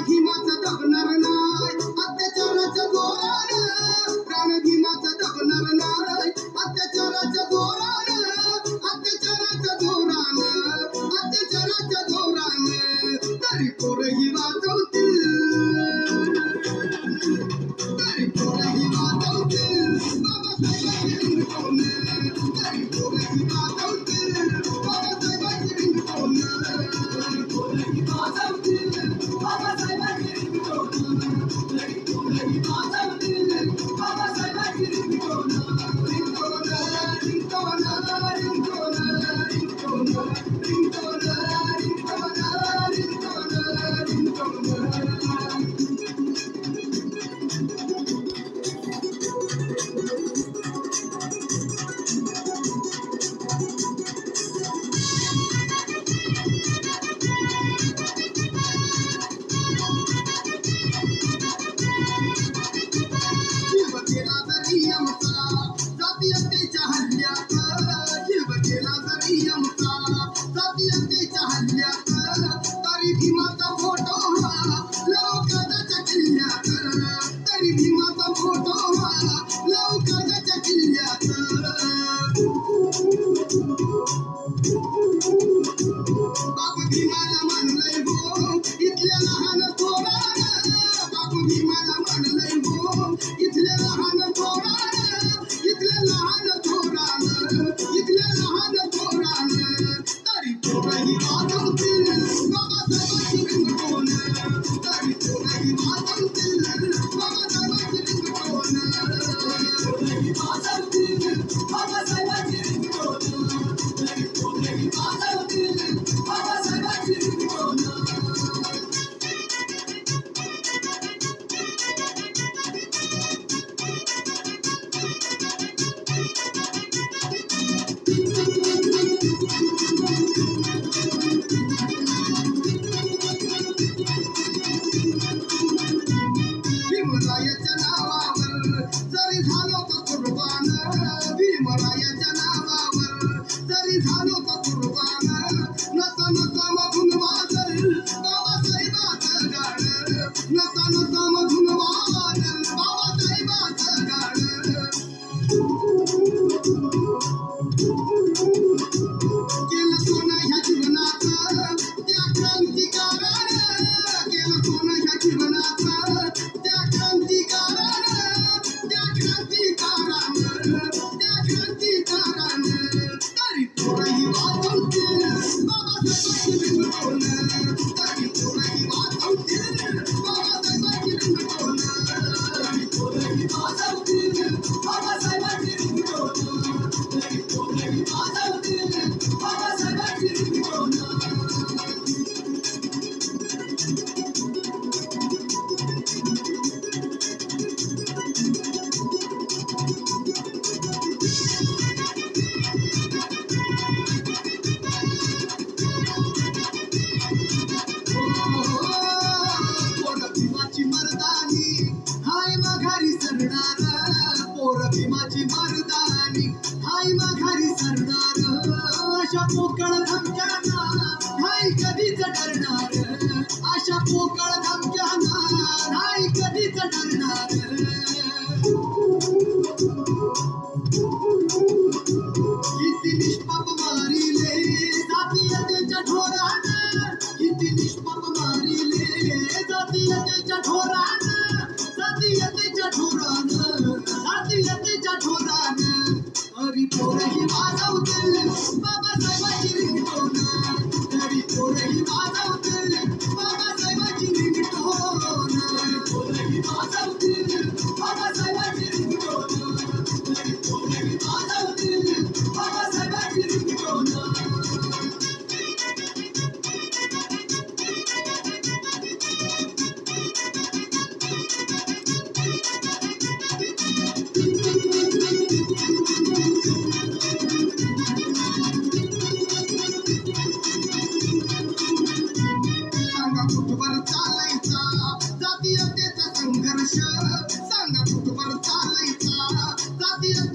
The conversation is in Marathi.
भीमाचं दबणार नाही अत्याचाराच्या जोरानं, प्राण भीमाचं दबणार नाही अत्याचाराच्या जोरानं, अत्याचाराच्या जोरानं, अत्याचाराच्या जोरानं. तरी पोरही वाजवतील, तरी पोरही वाजवतील बाबासाहेबांची रिंगटोन, तरी पोरही वाजवतील बाबासाहेबांची रिंगटोन, तरी पोरही वाजवतील बाबासाहेबांची रिंगटोन, तरी पोरही वाजवतील बाबासाहेबांची ringtone. Ringtone ringtone ringtone ringtone ringtone ringtone ringtone जीव गेला जरी आमचा जातीयतेच्या हल्ल्यात, जीव गेला जरी आमचा जातीयतेच्या हल्ल्यात, तरी भीमाचा फोटो हा लवकरच्या किल्ल्यात, तरी भीमाचा फोटो हा लवकरच्या किल्ल्यात. बाबू भीमाला म्हणलंय हो इथल्या लहान थोरानं, बाबू भीमाला म्हणलंय हो इथल्या लहान थोरानं, इथल्या लहान थोरानं, इथल्या लहान थोरानं. तरी पोरही वाजवतील बाबासाहेबांची रिंगटोन, तरी पोरही वाजवतील बाबासाहेबांची रिंगटोन, पोरही वाजवतील बाबासाहेबांची रिंगटोन, तरी पोरही वाजवतील बाबासाहेबांची रिंगटोन. भीमरायाच्या नावावर जरी झालो तर कुर्बान, भीमरायाच्या नावावर जरी झालो तर कुर्बान, नसा नसा मधून वाजल बाबासाहेबाचं गाणं, नसा नसा मधून वाजल बाबासाहेबाचं गाणं. केलं सोनं ह्या जीवनाचं त्या क्रांतिकारानं, केलं सोनं ह्या जीवनाचं त्या क्रांतिकारानं, त्या क्रांतिकारानं, त्या क्रांतिकारानं. तरी पोरही वाजवतील बाबासाहेबांची रिंगटोन, तरी पोरही वाजवतील बाबासाहेबांची रिंगटोन, तरी पोरही वाजवतील बाबासाहेबांची रिंगटोन, तरी पोरही वाजवतील बाबासाहेबांची रिंगटोन. पोर भीमाची मर्दानी हाय माघारी सरणार, पोर भीमाची मर्दानी हाय माघारी सरणार, अशा पोकळ धमक्यांना नाही कधीच डरणार, अशा पोकळ धमक्यांना नाही कधीच डरणार. किती निष्पाप मारिले जातीयतेच्या ढोरानं, किती निष्पाप मारिले जातीयतेच्या ढोरानं, जातीयतेच्या ढोरानं, जातीयतेच्या ढोरानं. तरी पोरही वाजवतील बाबासाहेबांची रिंगटोन, तरी पोरही वाजवतील बाबासाहेबांची रिंगटोन, तरी पोरही वाजवतील बाबासाहेबांची रिंगटोन, तरी पोरही वाजवतील बाबासाहेबांची रिंगटोन. जातीयतेचा संघर्ष सांगा कुठवर चालायचा, जातीयते